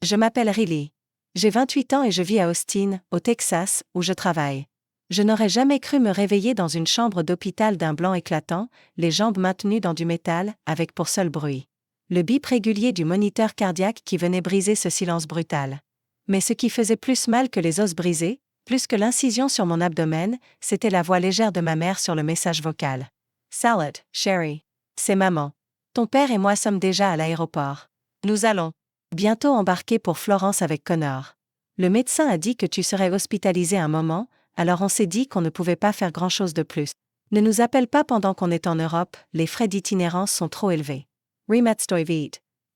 Je m'appelle Riley. J'ai 28 ans et je vis à Austin, au Texas, où je travaille. Je n'aurais jamais cru me réveiller dans une chambre d'hôpital d'un blanc éclatant, les jambes maintenues dans du métal, avec pour seul bruit le bip régulier du moniteur cardiaque qui venait briser ce silence brutal. Mais ce qui faisait plus mal que les os brisés, plus que l'incision sur mon abdomen, c'était la voix légère de ma mère sur le message vocal. Salad, Sherry. C'est maman. Ton père et moi sommes déjà à l'aéroport. Nous allons bientôt embarquer pour Florence avec Connor. Le médecin a dit que tu serais hospitalisé un moment, alors on s'est dit qu'on ne pouvait pas faire grand-chose de plus. Ne nous appelle pas pendant qu'on est en Europe, les frais d'itinérance sont trop élevés. Rematstoivit.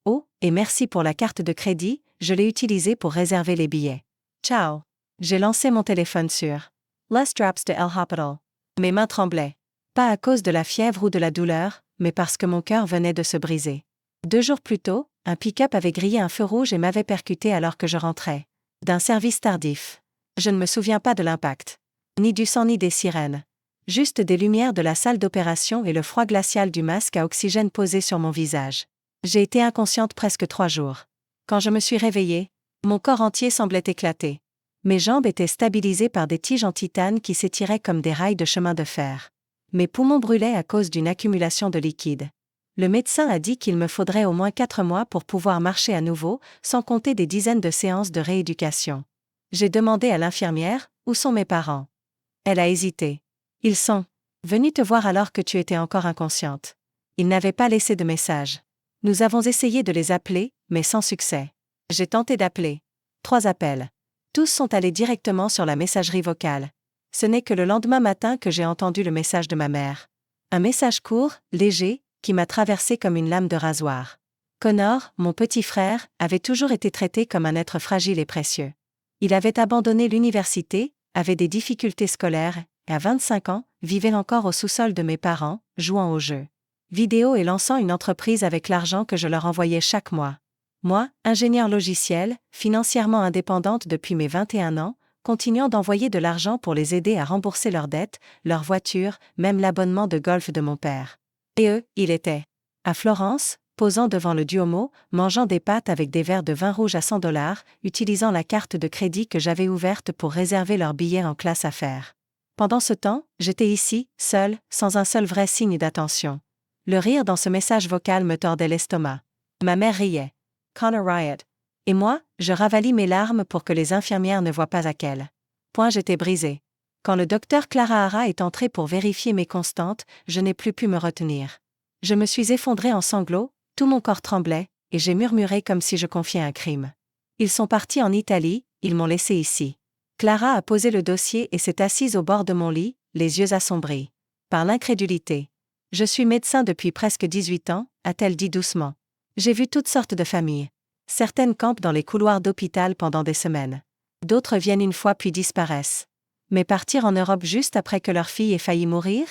Oh, et merci pour la carte de crédit, je l'ai utilisée pour réserver les billets. Ciao. J'ai lancé mon téléphone sur Les Drops de El Hospital. Mes mains tremblaient. Pas à cause de la fièvre ou de la douleur, mais parce que mon cœur venait de se briser. 2 jours plus tôt, un pick-up avait grillé un feu rouge et m'avait percuté alors que je rentrais d'un service tardif. Je ne me souviens pas de l'impact. Ni du sang ni des sirènes. Juste des lumières de la salle d'opération et le froid glacial du masque à oxygène posé sur mon visage. J'ai été inconsciente presque 3 jours. Quand je me suis réveillée, mon corps entier semblait éclater. Mes jambes étaient stabilisées par des tiges en titane qui s'étiraient comme des rails de chemin de fer. Mes poumons brûlaient à cause d'une accumulation de liquide. Le médecin a dit qu'il me faudrait au moins 4 mois pour pouvoir marcher à nouveau, sans compter des dizaines de séances de rééducation. J'ai demandé à l'infirmière, où sont mes parents? Elle a hésité. Ils sont venus te voir alors que tu étais encore inconsciente. Ils n'avaient pas laissé de message. Nous avons essayé de les appeler, mais sans succès. J'ai tenté d'appeler. 3 appels. Tous sont allés directement sur la messagerie vocale. Ce n'est que le lendemain matin que j'ai entendu le message de ma mère. Un message court, léger, qui m'a traversé comme une lame de rasoir. Connor, mon petit frère, avait toujours été traité comme un être fragile et précieux. Il avait abandonné l'université, avait des difficultés scolaires, et à 25 ans, vivait encore au sous-sol de mes parents, jouant aux jeux vidéo et lançant une entreprise avec l'argent que je leur envoyais chaque mois. Moi, ingénieur logiciel, financièrement indépendante depuis mes 21 ans, continuant d'envoyer de l'argent pour les aider à rembourser leurs dettes, leurs voitures, même l'abonnement de golf de mon père. Et eux, il était à Florence, posant devant le Duomo, mangeant des pâtes avec des verres de vin rouge à $100, utilisant la carte de crédit que j'avais ouverte pour réserver leurs billets en classe affaires. Pendant ce temps, j'étais ici, seule, sans un seul vrai signe d'attention. Le rire dans ce message vocal me tordait l'estomac. Ma mère riait. Connor riot. Et moi, je ravalis mes larmes pour que les infirmières ne voient pas à quel point j'étais brisée. Quand le docteur Clara Hara est entré pour vérifier mes constantes, je n'ai plus pu me retenir. Je me suis effondrée en sanglots, tout mon corps tremblait, et j'ai murmuré comme si je confiais un crime. Ils sont partis en Italie, ils m'ont laissé ici. Clara a posé le dossier et s'est assise au bord de mon lit, les yeux assombris par l'incrédulité. Je suis médecin depuis presque 18 ans, a-t-elle dit doucement. J'ai vu toutes sortes de familles. Certaines campent dans les couloirs d'hôpital pendant des semaines. D'autres viennent une fois puis disparaissent. Mais partir en Europe juste après que leur fille ait failli mourir?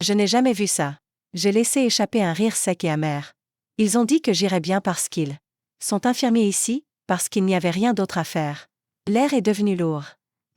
Je n'ai jamais vu ça. J'ai laissé échapper un rire sec et amer. Ils ont dit que j'irais bien parce qu'ils sont infirmiers ici, parce qu'il n'y avait rien d'autre à faire. L'air est devenu lourd.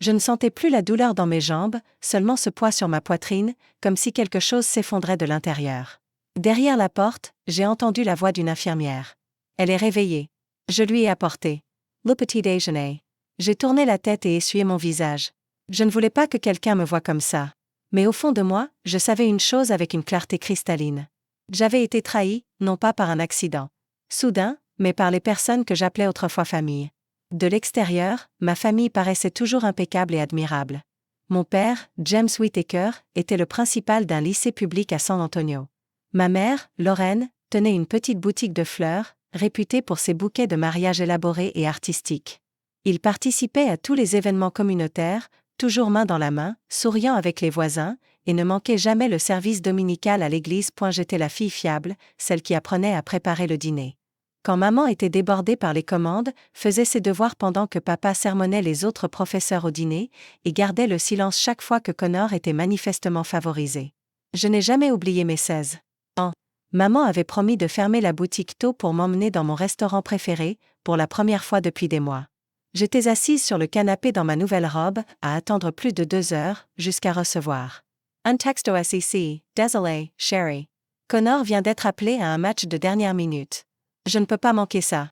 Je ne sentais plus la douleur dans mes jambes, seulement ce poids sur ma poitrine, comme si quelque chose s'effondrait de l'intérieur. Derrière la porte, j'ai entendu la voix d'une infirmière. Elle est réveillée. Je lui ai apporté le petit déjeuner. J'ai tourné la tête et essuyé mon visage. Je ne voulais pas que quelqu'un me voie comme ça. Mais au fond de moi, je savais une chose avec une clarté cristalline. J'avais été trahie, non pas par un accident soudain, mais par les personnes que j'appelais autrefois famille. De l'extérieur, ma famille paraissait toujours impeccable et admirable. Mon père, James Whittaker, était le principal d'un lycée public à San Antonio. Ma mère, Lorraine, tenait une petite boutique de fleurs, réputée pour ses bouquets de mariage élaborés et artistiques. Il participait à tous les événements communautaires, toujours main dans la main, souriant avec les voisins, et ne manquait jamais le service dominical à l'église. J'étais la fille fiable, celle qui apprenait à préparer le dîner. Quand maman était débordée par les commandes, faisait ses devoirs pendant que papa sermonnait les autres professeurs au dîner, et gardait le silence chaque fois que Connor était manifestement favorisé. Je n'ai jamais oublié mes 16 ans. Maman avait promis de fermer la boutique tôt pour m'emmener dans mon restaurant préféré, pour la première fois depuis des mois. J'étais assise sur le canapé dans ma nouvelle robe, à attendre plus de 2 heures, jusqu'à recevoir un texto SEC, désolé, Sherry. Connor vient d'être appelé à un match de dernière minute. Je ne peux pas manquer ça.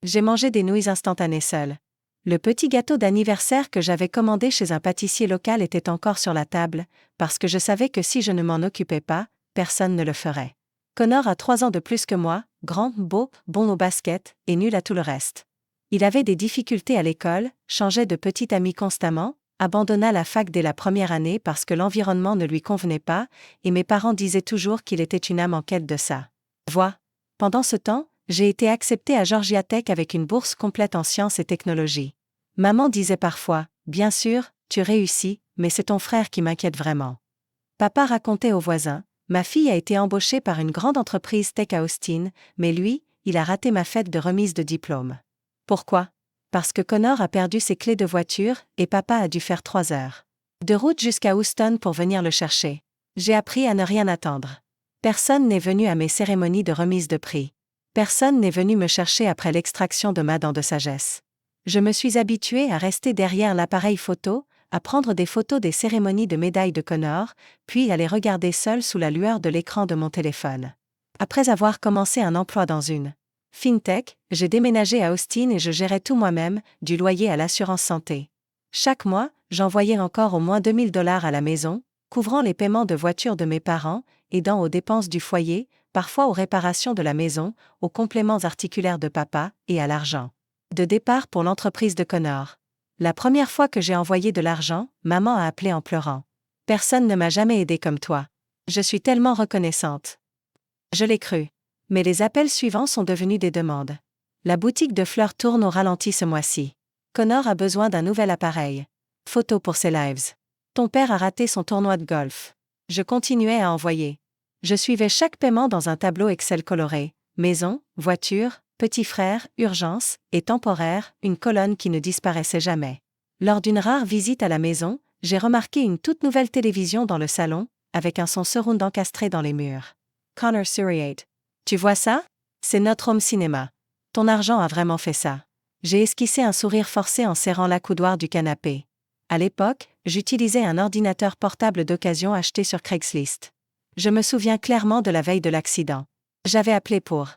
J'ai mangé des nouilles instantanées seul. Le petit gâteau d'anniversaire que j'avais commandé chez un pâtissier local était encore sur la table, parce que je savais que si je ne m'en occupais pas, personne ne le ferait. Connor a 3 ans de plus que moi, grand, beau, bon au basket, et nul à tout le reste. Il avait des difficultés à l'école, changeait de petit ami constamment, abandonna la fac dès la première année parce que l'environnement ne lui convenait pas, et mes parents disaient toujours qu'il était une âme en quête de sa voie. Pendant ce temps, j'ai été acceptée à Georgia Tech avec une bourse complète en sciences et technologies. Maman disait parfois, bien sûr, tu réussis, mais c'est ton frère qui m'inquiète vraiment. Papa racontait aux voisins, ma fille a été embauchée par une grande entreprise tech à Austin, mais lui, il a raté ma fête de remise de diplôme. Pourquoi? Parce que Connor a perdu ses clés de voiture et papa a dû faire 3 heures de route jusqu'à Houston pour venir le chercher. J'ai appris à ne rien attendre. Personne n'est venu à mes cérémonies de remise de prix. Personne n'est venu me chercher après l'extraction de ma dent de sagesse. Je me suis habituée à rester derrière l'appareil photo, à prendre des photos des cérémonies de médailles de Connor, puis à les regarder seule sous la lueur de l'écran de mon téléphone. Après avoir commencé un emploi dans une fintech, j'ai déménagé à Austin et je gérais tout moi-même, du loyer à l'assurance santé. Chaque mois, j'envoyais encore au moins $2000 à la maison, couvrant les paiements de voiture de mes parents, aidant aux dépenses du foyer, parfois aux réparations de la maison, aux compléments articulaires de papa, et à l'argent de départ pour l'entreprise de Connor. La première fois que j'ai envoyé de l'argent, maman a appelé en pleurant. Personne ne m'a jamais aidé comme toi. Je suis tellement reconnaissante. Je l'ai cru. Mais les appels suivants sont devenus des demandes. La boutique de fleurs tourne au ralenti ce mois-ci. Connor a besoin d'un nouvel appareil. Photo pour ses lives. Ton père a raté son tournoi de golf. Je continuais à envoyer. Je suivais chaque paiement dans un tableau Excel coloré. Maison, voiture, petit frère, urgence, et temporaire, une colonne qui ne disparaissait jamais. Lors d'une rare visite à la maison, j'ai remarqué une toute nouvelle télévision dans le salon, avec un son surround encastré dans les murs. Connor Suriate. Tu vois ça? C'est notre home cinéma. Ton argent a vraiment fait ça. J'ai esquissé un sourire forcé en serrant l'accoudoir du canapé. À l'époque, j'utilisais un ordinateur portable d'occasion acheté sur Craigslist. Je me souviens clairement de la veille de l'accident. J'avais appelé pour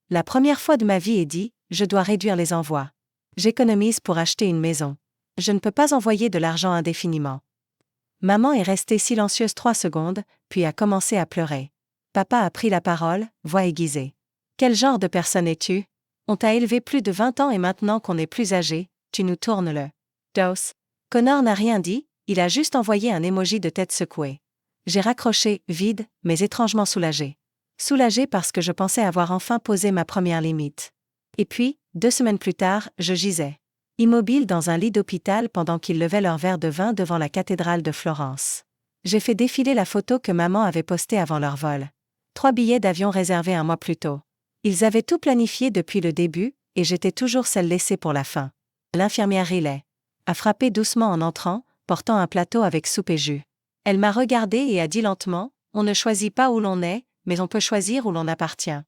la première fois de ma vie et dit, je dois réduire les envois. J'économise pour acheter une maison. Je ne peux pas envoyer de l'argent indéfiniment. Maman est restée silencieuse 3 secondes, puis a commencé à pleurer. Papa a pris la parole, voix aiguisée. Quel genre de personne es-tu? On t'a élevé plus de 20 ans et maintenant qu'on est plus âgé, tu nous tournes le dos. Connor n'a rien dit, il a juste envoyé un emoji de tête secouée. J'ai raccroché, vide, mais étrangement soulagé. Soulagé parce que je pensais avoir enfin posé ma première limite. Et puis, 2 semaines plus tard, je gisais immobile dans un lit d'hôpital pendant qu'ils levaient leur verre de vin devant la cathédrale de Florence. J'ai fait défiler la photo que maman avait postée avant leur vol. 3 billets d'avion réservés un mois plus tôt. Ils avaient tout planifié depuis le début, et j'étais toujours celle laissée pour la fin. L'infirmière Riley a frappé doucement en entrant, portant un plateau avec soupe et jus. Elle m'a regardée et a dit lentement, « On ne choisit pas où l'on est, mais on peut choisir où l'on appartient. »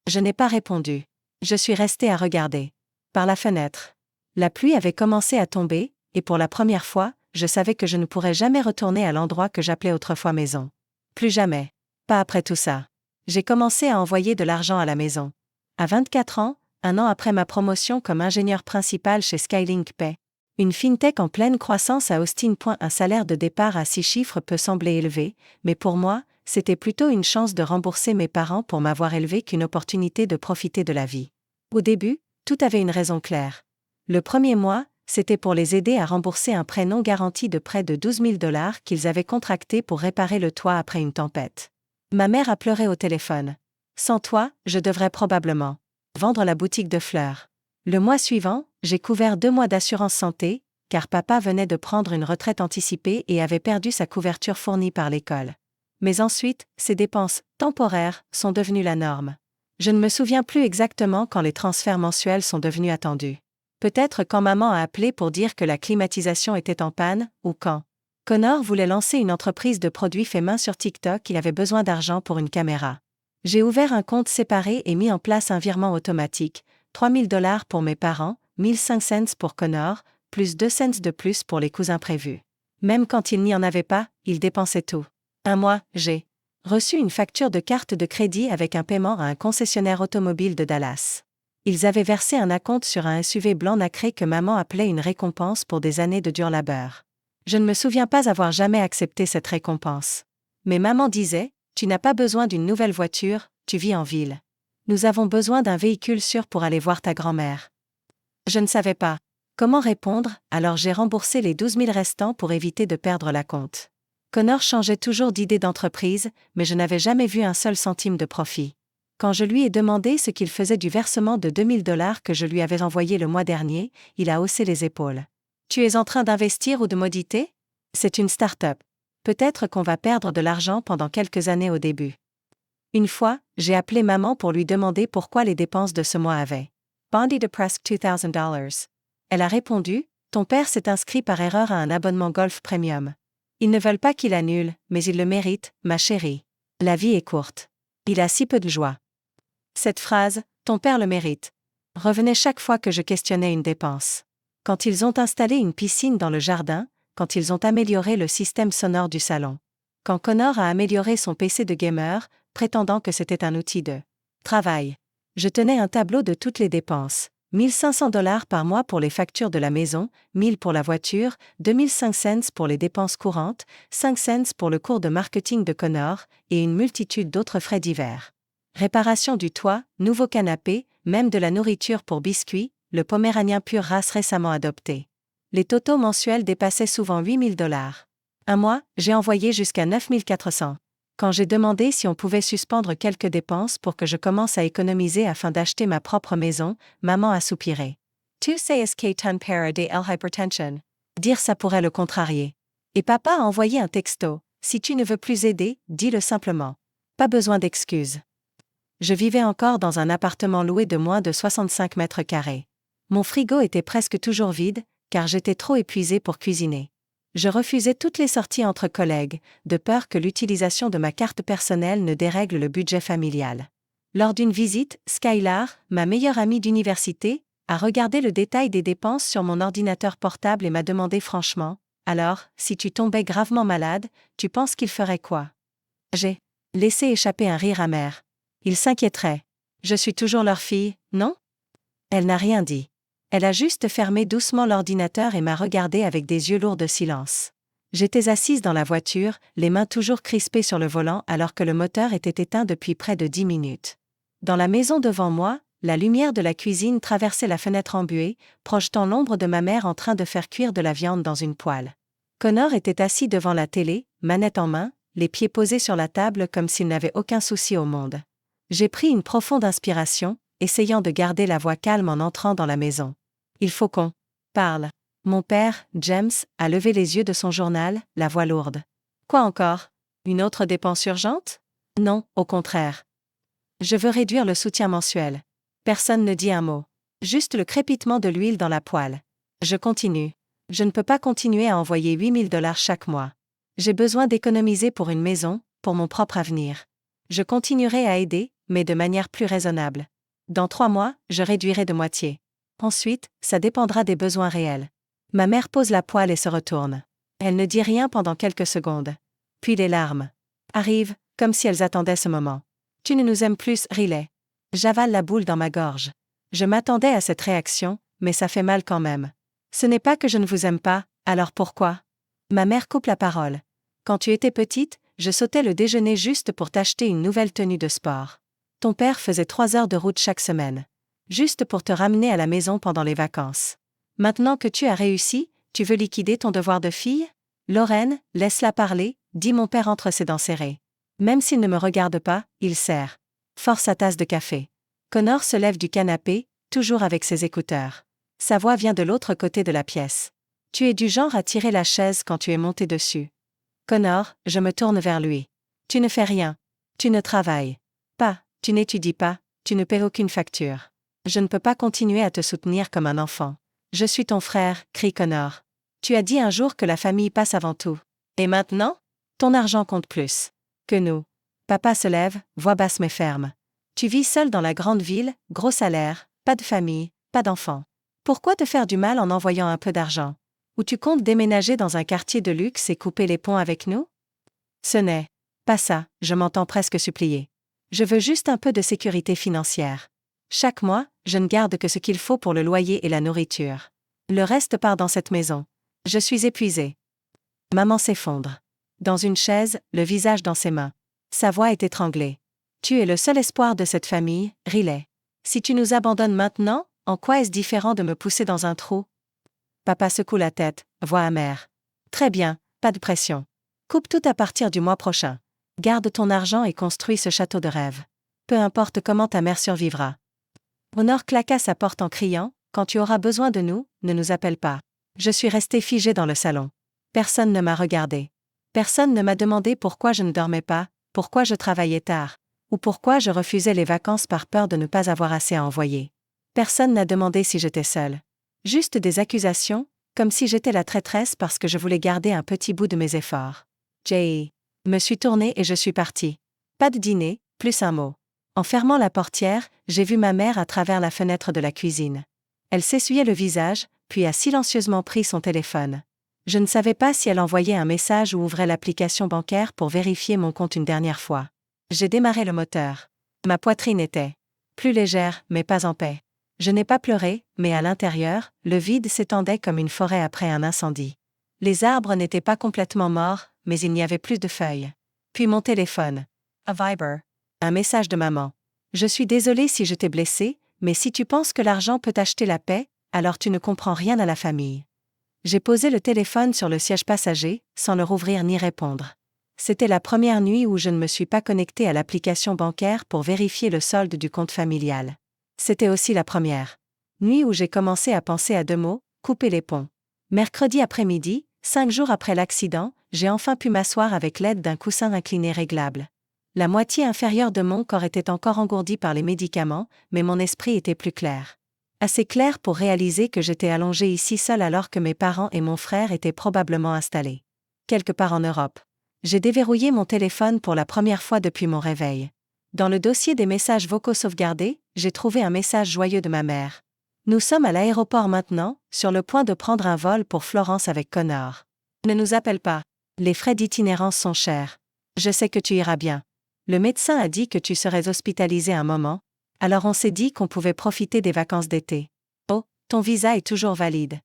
Je n'ai pas répondu. Je suis restée à regarder. Par la fenêtre. La pluie avait commencé à tomber, et pour la première fois, je savais que je ne pourrais jamais retourner à l'endroit que j'appelais autrefois maison. Plus jamais. Pas après tout ça. J'ai commencé à envoyer de l'argent à la maison. À 24 ans, 1 an après ma promotion comme ingénieur principal chez Skylink Pay, une fintech en pleine croissance à Austin. Un salaire de départ à 6 chiffres peut sembler élevé, mais pour moi, c'était plutôt une chance de rembourser mes parents pour m'avoir élevé qu'une opportunité de profiter de la vie. Au début, tout avait une raison claire. Le premier mois, c'était pour les aider à rembourser un prêt non garanti de près de $12 000 qu'ils avaient contracté pour réparer le toit après une tempête. Ma mère a pleuré au téléphone. Sans toi, je devrais probablement vendre la boutique de fleurs. Le mois suivant, j'ai couvert 2 mois d'assurance santé, car papa venait de prendre une retraite anticipée et avait perdu sa couverture fournie par l'école. Mais ensuite, ces dépenses temporaires sont devenues la norme. Je ne me souviens plus exactement quand les transferts mensuels sont devenus attendus. Peut-être quand maman a appelé pour dire que la climatisation était en panne, ou quand Connor voulait lancer une entreprise de produits faits main sur TikTok, il avait besoin d'argent pour une caméra. J'ai ouvert un compte séparé et mis en place un virement automatique, $3000 pour mes parents, 1005 cents pour Connor, plus 2 cents de plus pour les coûts imprévus. Même quand il n'y en avait pas, il dépensait tout. Un mois, j'ai reçu une facture de carte de crédit avec un paiement à un concessionnaire automobile de Dallas. Ils avaient versé un acompte sur un SUV blanc nacré que maman appelait une récompense pour des années de dur labeur. Je ne me souviens pas avoir jamais accepté cette récompense. Mais maman disait, tu n'as pas besoin d'une nouvelle voiture, tu vis en ville. Nous avons besoin d'un véhicule sûr pour aller voir ta grand-mère. Je ne savais pas comment répondre, alors j'ai remboursé les 12 000 restants pour éviter de perdre l'acompte. Connor changeait toujours d'idée d'entreprise, mais je n'avais jamais vu un seul centime de profit. Quand je lui ai demandé ce qu'il faisait du versement de 2 000 $ que je lui avais envoyé le mois dernier, il a haussé les épaules. Tu es en train d'investir ou de m'auditer? C'est une start-up. Peut-être qu'on va perdre de l'argent pendant quelques années au début. Une fois, j'ai appelé maman pour lui demander pourquoi les dépenses de ce mois avaient bondi de presque $2,000. Elle a répondu, ton père s'est inscrit par erreur à un abonnement Golf Premium. Ils ne veulent pas qu'il annule, mais il le mérite, ma chérie. La vie est courte. Il a si peu de joie. Cette phrase, ton père le mérite, revenait chaque fois que je questionnais une dépense. Quand ils ont installé une piscine dans le jardin, quand ils ont amélioré le système sonore du salon. Quand Connor a amélioré son PC de gamer, prétendant que c'était un outil de travail. Je tenais un tableau de toutes les dépenses. 1 500 $ par mois pour les factures de la maison, 1 000 pour la voiture, 2 500 $ pour les dépenses courantes, 5 cents pour le cours de marketing de Connor, et une multitude d'autres frais divers. Réparation du toit, nouveau canapé, même de la nourriture pour biscuits, le Poméranien pure race récemment adopté. Les totaux mensuels dépassaient souvent 8 000 $. Un mois, j'ai envoyé jusqu'à 9 400. Quand j'ai demandé si on pouvait suspendre quelques dépenses pour que je commence à économiser afin d'acheter ma propre maison, maman a soupiré. Tu sais ce qu'est un père de l'hypertension. Dire ça pourrait le contrarier. Et papa a envoyé un texto. Si tu ne veux plus aider, dis-le simplement. Pas besoin d'excuses. Je vivais encore dans un appartement loué de moins de 65 mètres carrés. Mon frigo était presque toujours vide, car j'étais trop épuisée pour cuisiner. Je refusais toutes les sorties entre collègues, de peur que l'utilisation de ma carte personnelle ne dérègle le budget familial. Lors d'une visite, Skylar, ma meilleure amie d'université, a regardé le détail des dépenses sur mon ordinateur portable et m'a demandé franchement, « Alors, si tu tombais gravement malade, tu penses qu'il ferait quoi ?» J'ai laissé échapper un rire amer. Ils s'inquiéteraient. Je suis toujours leur fille, non? Elle n'a rien dit. Elle a juste fermé doucement l'ordinateur et m'a regardé avec des yeux lourds de silence. J'étais assise dans la voiture, les mains toujours crispées sur le volant alors que le moteur était éteint depuis près de 10 minutes. Dans la maison devant moi, la lumière de la cuisine traversait la fenêtre embuée, projetant l'ombre de ma mère en train de faire cuire de la viande dans une poêle. Connor était assis devant la télé, manette en main, les pieds posés sur la table comme s'il n'avait aucun souci au monde. J'ai pris une profonde inspiration, essayant de garder la voix calme en entrant dans la maison. Il faut qu'on parle. Mon père, James, a levé les yeux de son journal, la voix lourde. Quoi encore? Une autre dépense urgente? Non, au contraire. Je veux réduire le soutien mensuel. Personne ne dit un mot. Juste le crépitement de l'huile dans la poêle. Je continue. Je ne peux pas continuer à envoyer 8 000 $ chaque mois. J'ai besoin d'économiser pour une maison, pour mon propre avenir. Je continuerai à aider, mais de manière plus raisonnable. Dans 3 mois, je réduirai de moitié. Ensuite, ça dépendra des besoins réels. Ma mère pose la poêle et se retourne. Elle ne dit rien pendant quelques secondes. Puis les larmes arrivent, comme si elles attendaient ce moment. Tu ne nous aimes plus, Riley. J'avale la boule dans ma gorge. Je m'attendais à cette réaction, mais ça fait mal quand même. Ce n'est pas que je ne vous aime pas, alors pourquoi? Ma mère coupe la parole. Quand tu étais petite, je sautais le déjeuner juste pour t'acheter une nouvelle tenue de sport. Ton père faisait 3 heures de route chaque semaine. Juste pour te ramener à la maison pendant les vacances. Maintenant que tu as réussi, tu veux liquider ton devoir de fille? Lorraine, laisse-la parler, dit mon père entre ses dents serrées. Même s'il ne me regarde pas, il sert fort sa tasse de café. Connor se lève du canapé, toujours avec ses écouteurs. Sa voix vient de l'autre côté de la pièce. Tu es du genre à tirer la chaise quand tu es monté dessus. Connor, je me tourne vers lui. Tu ne fais rien. Tu ne travailles pas, tu n'étudies pas, tu ne paies aucune facture. Je ne peux pas continuer à te soutenir comme un enfant. Je suis ton frère, crie Connor. Tu as dit un jour que la famille passe avant tout. Et maintenant? Ton argent compte plus que nous. Papa se lève, voix basse mais ferme. Tu vis seul dans la grande ville, gros salaire, pas de famille, pas d'enfants. Pourquoi te faire du mal en envoyant un peu d'argent? Ou tu comptes déménager dans un quartier de luxe et couper les ponts avec nous? Ce n'est pas ça, je m'entends presque supplier. Je veux juste un peu de sécurité financière. Chaque mois, je ne garde que ce qu'il faut pour le loyer et la nourriture. Le reste part dans cette maison. Je suis épuisée. Maman s'effondre. Dans une chaise, le visage dans ses mains. Sa voix est étranglée. Tu es le seul espoir de cette famille, Riley. Si tu nous abandonnes maintenant, en quoi est-ce différent de me pousser dans un trou? Papa secoue la tête, voix amère. Très bien, pas de pression. Coupe tout à partir du mois prochain. Garde ton argent et construis ce château de rêve. Peu importe comment ta mère survivra. Honor claqua sa porte en criant, quand tu auras besoin de nous, ne nous appelle pas. Je suis restée figée dans le salon. Personne ne m'a regardée. Personne ne m'a demandé pourquoi je ne dormais pas, pourquoi je travaillais tard, ou pourquoi je refusais les vacances par peur de ne pas avoir assez à envoyer. Personne n'a demandé si j'étais seule. Juste des accusations, comme si j'étais la traîtresse parce que je voulais garder un petit bout de mes efforts. J'ai me suis tournée et je suis partie. Pas de dîner, plus un mot. En fermant la portière, j'ai vu ma mère à travers la fenêtre de la cuisine. Elle s'essuyait le visage, puis a silencieusement pris son téléphone. Je ne savais pas si elle envoyait un message ou ouvrait l'application bancaire pour vérifier mon compte une dernière fois. J'ai démarré le moteur. Ma poitrine était plus légère, mais pas en paix. Je n'ai pas pleuré, mais à l'intérieur, le vide s'étendait comme une forêt après un incendie. Les arbres n'étaient pas complètement morts, mais il n'y avait plus de feuilles. Puis mon téléphone. A Viber. Un message de maman. Je suis désolée si je t'ai blessé, mais si tu penses que l'argent peut acheter la paix, alors tu ne comprends rien à la famille. J'ai posé le téléphone sur le siège passager, sans le rouvrir ni répondre. C'était la première nuit où je ne me suis pas connectée à l'application bancaire pour vérifier le solde du compte familial. C'était aussi la première nuit où j'ai commencé à penser à deux mots, couper les ponts. Mercredi après-midi, 5 jours après l'accident, j'ai enfin pu m'asseoir avec l'aide d'un coussin incliné réglable. La moitié inférieure de mon corps était encore engourdie par les médicaments, mais mon esprit était plus clair. Assez clair pour réaliser que j'étais allongée ici seule alors que mes parents et mon frère étaient probablement installés quelque part en Europe. J'ai déverrouillé mon téléphone pour la première fois depuis mon réveil. Dans le dossier des messages vocaux sauvegardés, j'ai trouvé un message joyeux de ma mère. Nous sommes à l'aéroport maintenant, sur le point de prendre un vol pour Florence avec Connor. Ne nous appelle pas. Les frais d'itinérance sont chers. Je sais que tu iras bien. Le médecin a dit que tu serais hospitalisé un moment, alors on s'est dit qu'on pouvait profiter des vacances d'été. Oh, ton visa est toujours valide.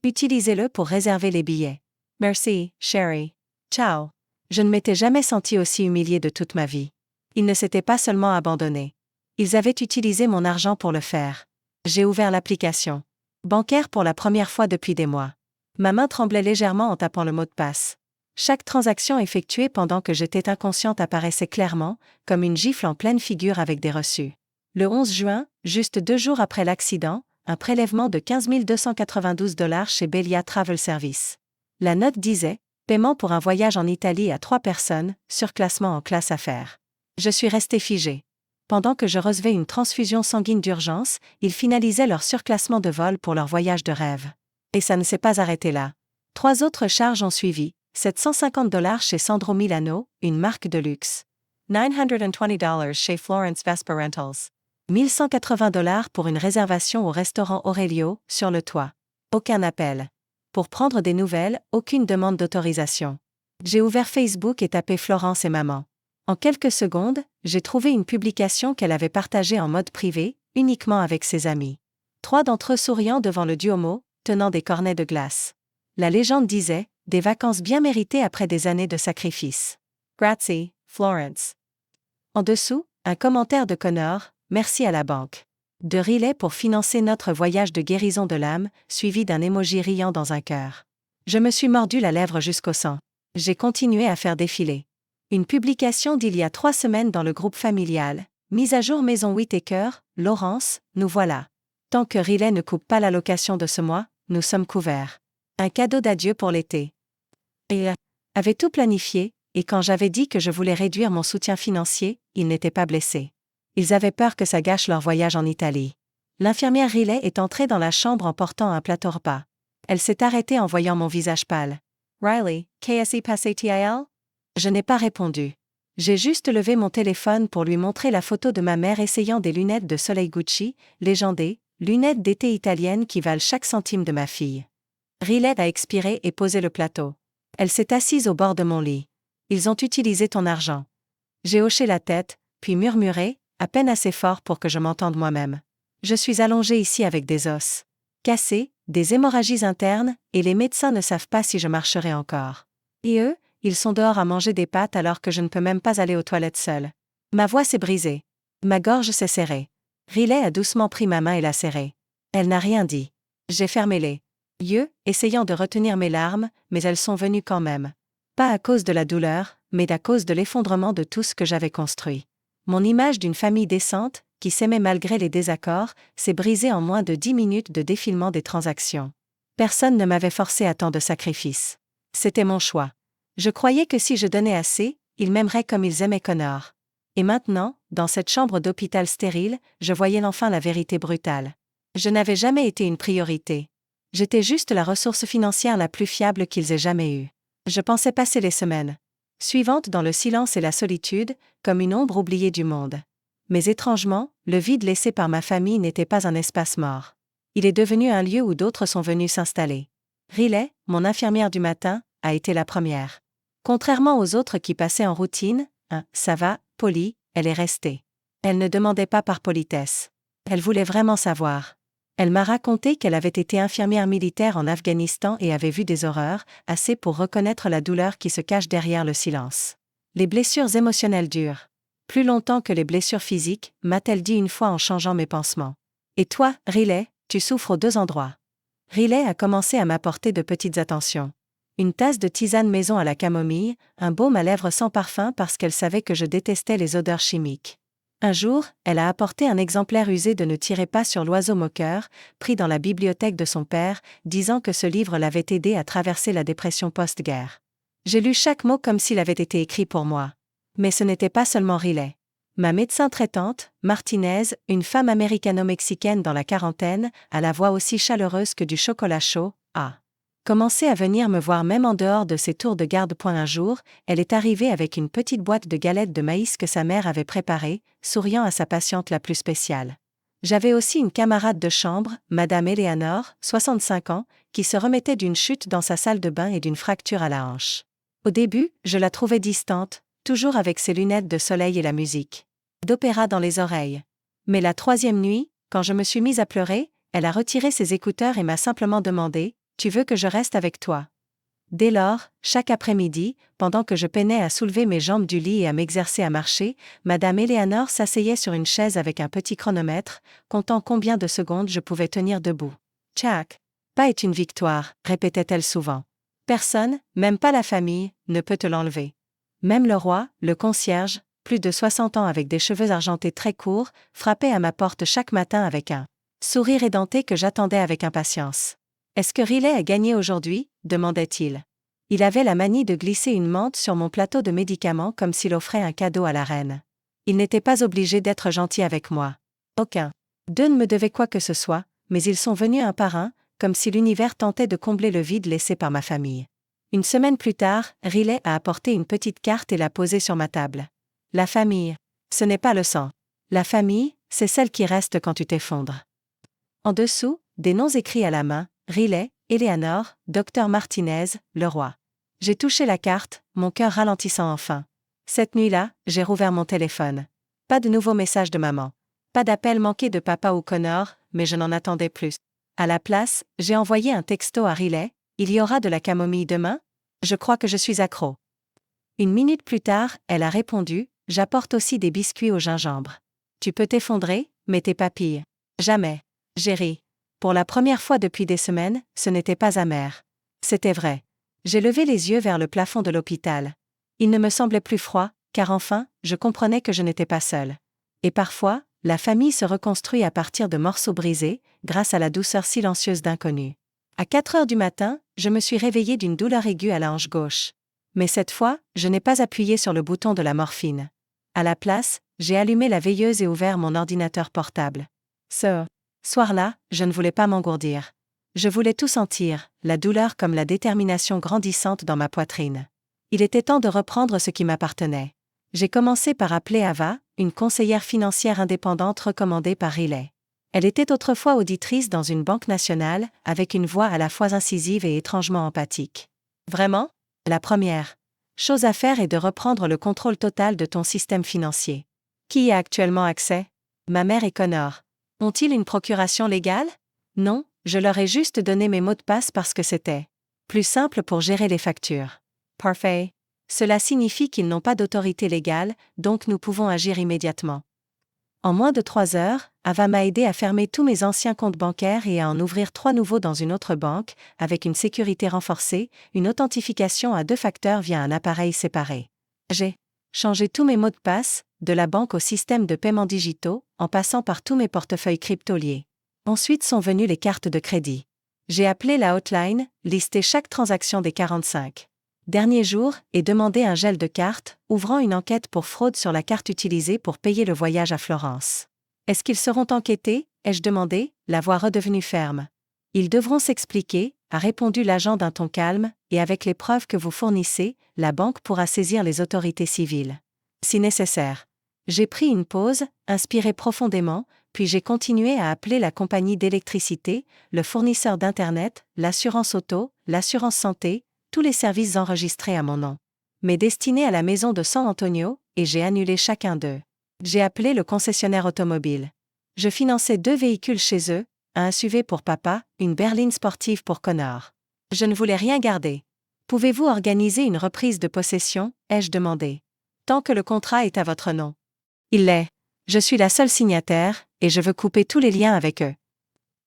Utilisez-le pour réserver les billets. Merci, chérie. Ciao. Je ne m'étais jamais sentie aussi humiliée de toute ma vie. Ils ne s'étaient pas seulement abandonnés. Ils avaient utilisé mon argent pour le faire. J'ai ouvert l'application bancaire pour la première fois depuis des mois. Ma main tremblait légèrement en tapant le mot de passe. Chaque transaction effectuée pendant que j'étais inconsciente apparaissait clairement, comme une gifle en pleine figure avec des reçus. Le 11 juin, juste 2 jours après l'accident, un prélèvement de 15 292 $ chez Belia Travel Service. La note disait « Paiement pour un voyage en Italie à 3 personnes, surclassement en classe affaires ». Je suis restée figée. Pendant que je recevais une transfusion sanguine d'urgence, ils finalisaient leur surclassement de vol pour leur voyage de rêve. Et ça ne s'est pas arrêté là. 3 autres charges ont suivi. 750 $ chez Sandro Milano, une marque de luxe. $920 chez Florence Vespa Rentals. 1180 $ pour une réservation au restaurant Aurelio, sur le toit. Aucun appel. Pour prendre des nouvelles, aucune demande d'autorisation. J'ai ouvert Facebook et tapé Florence et maman. En quelques secondes, j'ai trouvé une publication qu'elle avait partagée en mode privé, uniquement avec ses amis. 3 d'entre eux souriant devant le Duomo, tenant des cornets de glace. La légende disait « Des vacances bien méritées après des années de sacrifice. Grazie, Florence ». En dessous, un commentaire de Connor, « Merci à la banque. » De Riley pour financer notre voyage de guérison de l'âme, suivi d'un emoji riant dans un cœur. Je me suis mordu la lèvre jusqu'au sang. J'ai continué à faire défiler. Une publication d'il y a 3 semaines dans le groupe familial, mise à jour maison Whittaker, Laurence, nous voilà. Tant que Riley ne coupe pas la location de ce mois, nous sommes couverts. Un cadeau d'adieu pour l'été. Et avait tout planifié, et quand j'avais dit que je voulais réduire mon soutien financier, ils n'étaient pas blessés. Ils avaient peur que ça gâche leur voyage en Italie. L'infirmière Riley est entrée dans la chambre en portant un plateau repas. Elle s'est arrêtée en voyant mon visage pâle. Riley, qu'est-ce passé-t-il? Je n'ai pas répondu. J'ai juste levé mon téléphone pour lui montrer la photo de ma mère essayant des lunettes de soleil Gucci, légendées, lunettes d'été italiennes qui valent chaque centime de ma fille. Riley a expiré et posé le plateau. Elle s'est assise au bord de mon lit. Ils ont utilisé ton argent. J'ai hoché la tête, puis murmuré, à peine assez fort pour que je m'entende moi-même. Je suis allongée ici avec des os cassés, des hémorragies internes, et les médecins ne savent pas si je marcherai encore. Et eux, ils sont dehors à manger des pâtes alors que je ne peux même pas aller aux toilettes seule. Ma voix s'est brisée. Ma gorge s'est serrée. Riley a doucement pris ma main et l'a serrée. Elle n'a rien dit. J'ai fermé les yeux, essayant de retenir mes larmes, mais elles sont venues quand même. Pas à cause de la douleur, mais à cause de l'effondrement de tout ce que j'avais construit. Mon image d'une famille décente, qui s'aimait malgré les désaccords, s'est brisée en moins de 10 minutes de défilement des transactions. Personne ne m'avait forcé à tant de sacrifices. C'était mon choix. Je croyais que si je donnais assez, ils m'aimeraient comme ils aimaient Connor. Et maintenant, dans cette chambre d'hôpital stérile, je voyais enfin la vérité brutale. Je n'avais jamais été une priorité. J'étais juste la ressource financière la plus fiable qu'ils aient jamais eue. Je pensais passer les semaines suivantes dans le silence et la solitude, comme une ombre oubliée du monde. Mais étrangement, le vide laissé par ma famille n'était pas un espace mort. Il est devenu un lieu où d'autres sont venus s'installer. Riley, mon infirmière du matin, a été la première. Contrairement aux autres qui passaient en routine, ça va, polie, elle est restée. Elle ne demandait pas par politesse. Elle voulait vraiment savoir. Elle m'a raconté qu'elle avait été infirmière militaire en Afghanistan et avait vu des horreurs, assez pour reconnaître la douleur qui se cache derrière le silence. Les blessures émotionnelles durent plus longtemps que les blessures physiques, m'a-t-elle dit une fois en changeant mes pansements. Et toi, Riley, tu souffres aux deux endroits. Riley a commencé à m'apporter de petites attentions. Une tasse de tisane maison à la camomille, un baume à lèvres sans parfum parce qu'elle savait que je détestais les odeurs chimiques. Un jour, elle a apporté un exemplaire usé de Ne tirez pas sur l'oiseau moqueur, pris dans la bibliothèque de son père, disant que ce livre l'avait aidé à traverser la dépression post-guerre. J'ai lu chaque mot comme s'il avait été écrit pour moi. Mais ce n'était pas seulement Riley. Ma médecin traitante, Martinez, une femme américano-mexicaine dans la quarantaine, à la voix aussi chaleureuse que du chocolat chaud, a commencé à venir me voir même en dehors de ses tours de garde-point un jour. Elle est arrivée avec une petite boîte de galettes de maïs que sa mère avait préparée, souriant à sa patiente la plus spéciale. J'avais aussi une camarade de chambre, Madame Eleanor, 65 ans, qui se remettait d'une chute dans sa salle de bain et d'une fracture à la hanche. Au début, je la trouvais distante, toujours avec ses lunettes de soleil et la musique d'opéra dans les oreilles. Mais la troisième nuit, quand je me suis mise à pleurer, elle a retiré ses écouteurs et m'a simplement demandé « Tu veux que je reste avec toi ?» Dès lors, chaque après-midi, pendant que je peinais à soulever mes jambes du lit et à m'exercer à marcher, Madame Eleanor s'asseyait sur une chaise avec un petit chronomètre, comptant combien de secondes je pouvais tenir debout. « Chaque pas est une victoire », répétait-elle souvent. « Personne, même pas la famille, ne peut te l'enlever. » Même le roi, le concierge, plus de 60 ans avec des cheveux argentés très courts, frappait à ma porte chaque matin avec un sourire édenté que j'attendais avec impatience. « Est-ce que Riley a gagné aujourd'hui ?» demandait-il. Il avait la manie de glisser une menthe sur mon plateau de médicaments comme s'il offrait un cadeau à la reine. Il n'était pas obligé d'être gentil avec moi. Aucun d'eux ne me devait quoi que ce soit, mais ils sont venus un par un, comme si l'univers tentait de combler le vide laissé par ma famille. Une semaine plus tard, Riley a apporté une petite carte et l'a posée sur ma table. La famille, ce n'est pas le sang. La famille, c'est celle qui reste quand tu t'effondres. En dessous, des noms écrits à la main, Riley, Eleanor, Dr Martinez, le roi. J'ai touché la carte, mon cœur ralentissant enfin. Cette nuit-là, j'ai rouvert mon téléphone. Pas de nouveaux messages de maman. Pas d'appel manqué de papa ou Connor, mais je n'en attendais plus. À la place, j'ai envoyé un texto à Riley. Il y aura de la camomille demain ? Je crois que je suis accro. Une minute plus tard, elle a répondu, j'apporte aussi des biscuits au gingembre. Tu peux t'effondrer, mais tes papilles. Jamais. J'ai ri. Pour la première fois depuis des semaines, ce n'était pas amer. C'était vrai. J'ai levé les yeux vers le plafond de l'hôpital. Il ne me semblait plus froid, car enfin, je comprenais que je n'étais pas seule. Et parfois, la famille se reconstruit à partir de morceaux brisés, grâce à la douceur silencieuse d'inconnus. À 4 heures du matin, je me suis réveillée d'une douleur aiguë à la hanche gauche. Mais cette fois, je n'ai pas appuyé sur le bouton de la morphine. À la place, j'ai allumé la veilleuse et ouvert mon ordinateur portable. Ce soir-là, je ne voulais pas m'engourdir. Je voulais tout sentir, la douleur comme la détermination grandissante dans ma poitrine. Il était temps de reprendre ce qui m'appartenait. J'ai commencé par appeler Ava, une conseillère financière indépendante recommandée par Riley. Elle était autrefois auditrice dans une banque nationale, avec une voix à la fois incisive et étrangement empathique. Vraiment ? La première chose à faire est de reprendre le contrôle total de ton système financier. Qui y a actuellement accès? Ma mère et Connor. Ont-ils une procuration légale? Non, je leur ai juste donné mes mots de passe parce que c'était plus simple pour gérer les factures. Parfait. Cela signifie qu'ils n'ont pas d'autorité légale, donc nous pouvons agir immédiatement. En moins de 3 heures, Ava m'a aidé à fermer tous mes anciens comptes bancaires et à en ouvrir 3 nouveaux dans une autre banque, avec une sécurité renforcée, une authentification à 2 facteurs via un appareil séparé. J'ai changé tous mes mots de passe, de la banque au système de paiement digitaux, en passant par tous mes portefeuilles crypto liés. Ensuite sont venues les cartes de crédit. J'ai appelé la hotline, listé chaque transaction des 45 derniers jours et demandé un gel de carte, ouvrant une enquête pour fraude sur la carte utilisée pour payer le voyage à Florence. Est-ce qu'ils seront enquêtés? Ai-je demandé, la voix redevenue ferme. Ils devront s'expliquer, a répondu l'agent d'un ton calme, et avec les preuves que vous fournissez, la banque pourra saisir les autorités civiles. Si nécessaire. J'ai pris une pause, inspiré profondément, puis j'ai continué à appeler la compagnie d'électricité, le fournisseur d'Internet, l'assurance auto, l'assurance santé, tous les services enregistrés à mon nom. Mais destinés à la maison de San Antonio, et j'ai annulé chacun d'eux. J'ai appelé le concessionnaire automobile. Je finançais 2 véhicules chez eux, un SUV pour papa, une berline sportive pour Connor. Je ne voulais rien garder. Pouvez-vous organiser une reprise de possession? Ai-je demandé. Tant que le contrat est à votre nom. Il l'est. Je suis la seule signataire, et je veux couper tous les liens avec eux.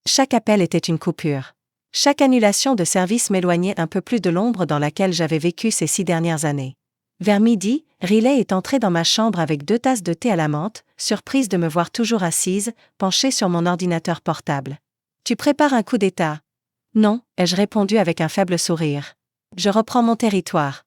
Chaque appel était une coupure. Chaque annulation de service m'éloignait un peu plus de l'ombre dans laquelle j'avais vécu ces 6 dernières années. Vers midi, Riley est entrée dans ma chambre avec 2 tasses de thé à la menthe, surprise de me voir toujours assise, penchée sur mon ordinateur portable. Tu prépares un coup d'état? Non, ai-je répondu avec un faible sourire. Je reprends mon territoire.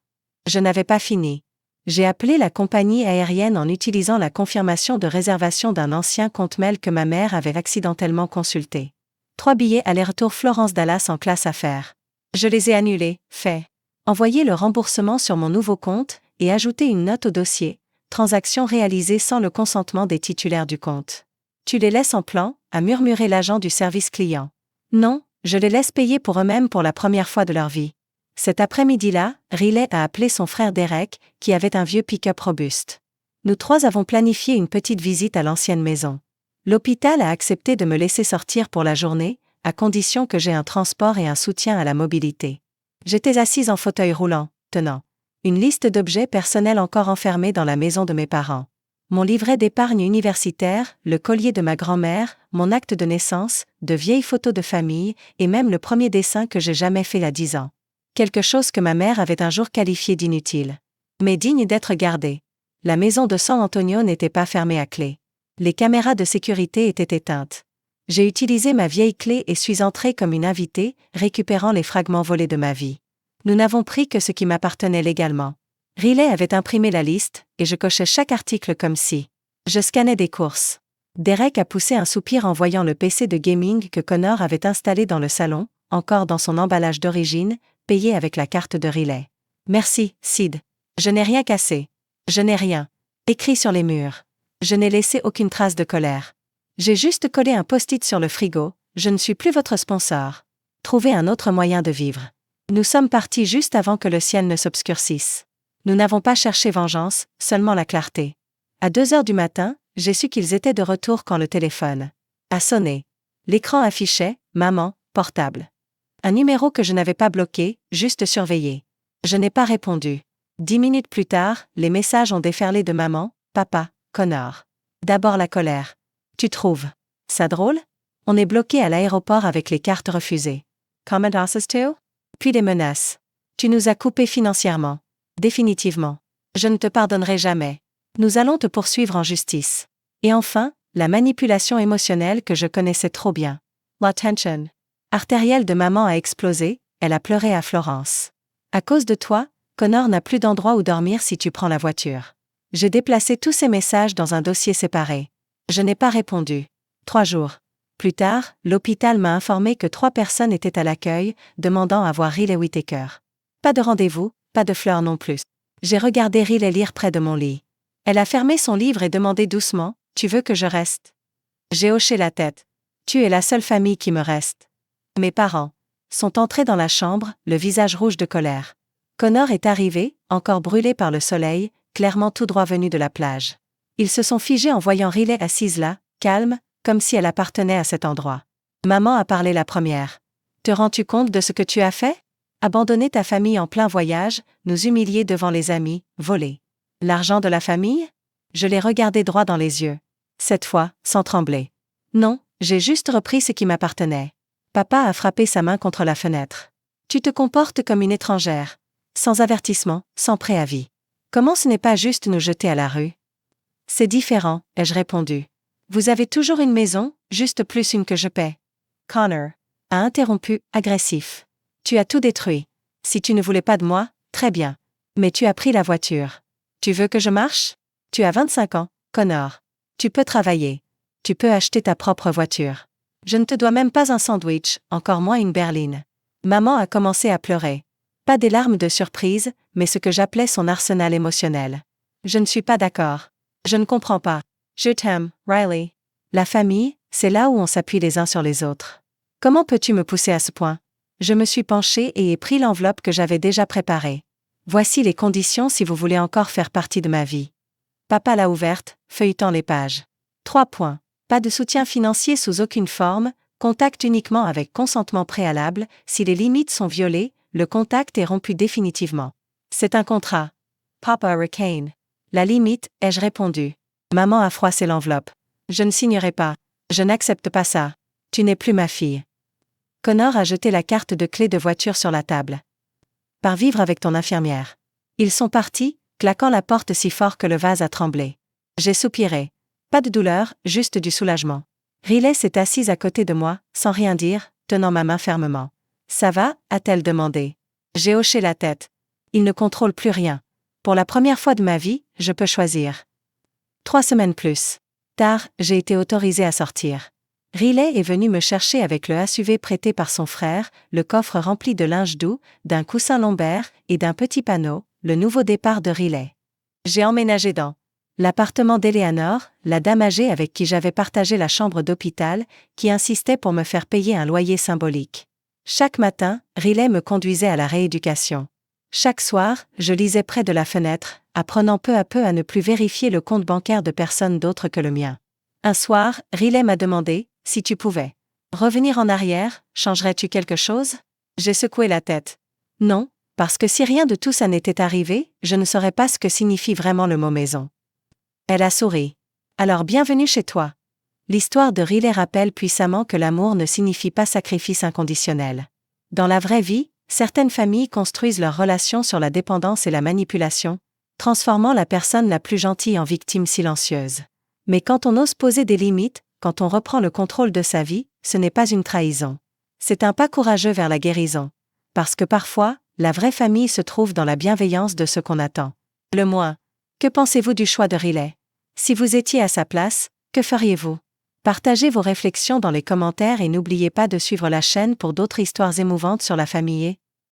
Je n'avais pas fini. J'ai appelé la compagnie aérienne en utilisant la confirmation de réservation d'un ancien compte mail que ma mère avait accidentellement consulté. 3 billets aller-retour Florence-Dallas en classe affaires. Je les ai annulés, fait. Envoyer le remboursement sur mon nouveau compte, et ajouter une note au dossier. Transaction réalisée sans le consentement des titulaires du compte. Tu les laisses en plan, a murmuré l'agent du service client. Non, je les laisse payer pour eux-mêmes pour la première fois de leur vie. Cet après-midi-là, Riley a appelé son frère Derek, qui avait un vieux pick-up robuste. Nous 3 avons planifié une petite visite à l'ancienne maison. L'hôpital a accepté de me laisser sortir pour la journée, à condition que j'aie un transport et un soutien à la mobilité. J'étais assise en fauteuil roulant, tenant une liste d'objets personnels encore enfermés dans la maison de mes parents. Mon livret d'épargne universitaire, le collier de ma grand-mère, mon acte de naissance, de vieilles photos de famille, et même le premier dessin que j'ai jamais fait à 10 ans. Quelque chose que ma mère avait un jour qualifié d'inutile. Mais digne d'être gardé. La maison de San Antonio n'était pas fermée à clé. Les caméras de sécurité étaient éteintes. J'ai utilisé ma vieille clé et suis entrée comme une invitée, récupérant les fragments volés de ma vie. Nous n'avons pris que ce qui m'appartenait légalement. Riley avait imprimé la liste, et je cochais chaque article comme si je scannais des courses. Derek a poussé un soupir en voyant le PC de gaming que Connor avait installé dans le salon, encore dans son emballage d'origine, payé avec la carte de Riley. Merci, Sid. Je n'ai rien cassé. Je n'ai rien écrit sur les murs. Je n'ai laissé aucune trace de colère. J'ai juste collé un post-it sur le frigo, je ne suis plus votre sponsor. Trouvez un autre moyen de vivre. Nous sommes partis juste avant que le ciel ne s'obscurcisse. Nous n'avons pas cherché vengeance, seulement la clarté. À 2 heures du matin, j'ai su qu'ils étaient de retour quand le téléphone a sonné. L'écran affichait « Maman, portable ». Un numéro que je n'avais pas bloqué, juste surveillé. Je n'ai pas répondu. 10 minutes plus tard, les messages ont déferlé de maman, papa, Connor. D'abord la colère. Tu trouves ça drôle? On est bloqué à l'aéroport avec les cartes refusées. Comment does too? Puis les menaces. Tu nous as coupés financièrement. Définitivement. Je ne te pardonnerai jamais. Nous allons te poursuivre en justice. Et enfin, la manipulation émotionnelle que je connaissais trop bien. La tension artérielle de maman a explosé, elle a pleuré à Florence. À cause de toi, Connor n'a plus d'endroit où dormir si tu prends la voiture. J'ai déplacé tous ces messages dans un dossier séparé. Je n'ai pas répondu. 3 jours. Plus tard, l'hôpital m'a informé que 3 personnes étaient à l'accueil, demandant à voir Riley Whittaker. Pas de rendez-vous, pas de fleurs non plus. J'ai regardé Riley lire près de mon lit. Elle a fermé son livre et demandé doucement, « Tu veux que je reste ?» J'ai hoché la tête. « Tu es la seule famille qui me reste. » Mes parents sont entrés dans la chambre, le visage rouge de colère. Connor est arrivé, encore brûlé par le soleil, clairement tout droit venu de la plage. Ils se sont figés en voyant Riley assise là, calme, comme si elle appartenait à cet endroit. Maman a parlé la première. Te rends-tu compte de ce que tu as fait? Abandonner ta famille en plein voyage, nous humilier devant les amis, voler. L'argent de la famille? Je l'ai regardé droit dans les yeux. Cette fois, sans trembler. Non, j'ai juste repris ce qui m'appartenait. Papa a frappé sa main contre la fenêtre. Tu te comportes comme une étrangère. Sans avertissement, sans préavis. Comment ce n'est pas juste nous jeter à la rue? C'est différent, ai-je répondu. Vous avez toujours une maison, juste plus une que je paie. Connor a interrompu, agressif. Tu as tout détruit. Si tu ne voulais pas de moi, très bien. Mais tu as pris la voiture. Tu veux que je marche? Tu as 25 ans, Connor. Tu peux travailler. Tu peux acheter ta propre voiture. Je ne te dois même pas un sandwich, encore moins une berline. Maman a commencé à pleurer. Pas des larmes de surprise, mais ce que j'appelais son arsenal émotionnel. Je ne suis pas d'accord. Je ne comprends pas. Je t'aime, Riley. La famille, c'est là où on s'appuie les uns sur les autres. Comment peux-tu me pousser à ce point? Je me suis penchée et ai pris l'enveloppe que j'avais déjà préparée. Voici les conditions si vous voulez encore faire partie de ma vie. Papa l'a ouverte, feuilletant les pages. 3 points. Pas de soutien financier sous aucune forme, contact uniquement avec consentement préalable, si les limites sont violées, le contact est rompu définitivement. C'est un contrat. Papa Hurricane. La limite, ai-je répondu. Maman a froissé l'enveloppe. Je ne signerai pas. Je n'accepte pas ça. Tu n'es plus ma fille. Connor a jeté la carte de clé de voiture sur la table. Pars vivre avec ton infirmière. Ils sont partis, claquant la porte si fort que le vase a tremblé. J'ai soupiré. Pas de douleur, juste du soulagement. Riley s'est assise à côté de moi, sans rien dire, tenant ma main fermement. Ça va? A-t-elle demandé. J'ai hoché la tête. Il ne contrôle plus rien. Pour la première fois de ma vie, je peux choisir. 3 semaines plus tard, j'ai été autorisée à sortir. Riley est venu me chercher avec le SUV prêté par son frère, le coffre rempli de linge doux, d'un coussin lombaire et d'un petit panneau, le nouveau départ de Riley. J'ai emménagé dans l'appartement d'Eleanor, la dame âgée avec qui j'avais partagé la chambre d'hôpital, qui insistait pour me faire payer un loyer symbolique. Chaque matin, Riley me conduisait à la rééducation. Chaque soir, je lisais près de la fenêtre, apprenant peu à peu à ne plus vérifier le compte bancaire de personne d'autre que le mien. Un soir, Riley m'a demandé, si tu pouvais revenir en arrière, changerais-tu quelque chose? J'ai secoué la tête. Non, parce que si rien de tout ça n'était arrivé, je ne saurais pas ce que signifie vraiment le mot maison. Elle a souri. Alors bienvenue chez toi. L'histoire de Riley rappelle puissamment que l'amour ne signifie pas sacrifice inconditionnel. Dans la vraie vie, certaines familles construisent leurs relations sur la dépendance et la manipulation, transformant la personne la plus gentille en victime silencieuse. Mais quand on ose poser des limites, quand on reprend le contrôle de sa vie, ce n'est pas une trahison. C'est un pas courageux vers la guérison. Parce que parfois, la vraie famille se trouve dans la bienveillance de ce qu'on attend. Le moins. Que pensez-vous du choix de Riley? Si vous étiez à sa place, que feriez-vous? Partagez vos réflexions dans les commentaires et n'oubliez pas de suivre la chaîne pour d'autres histoires émouvantes sur la famille.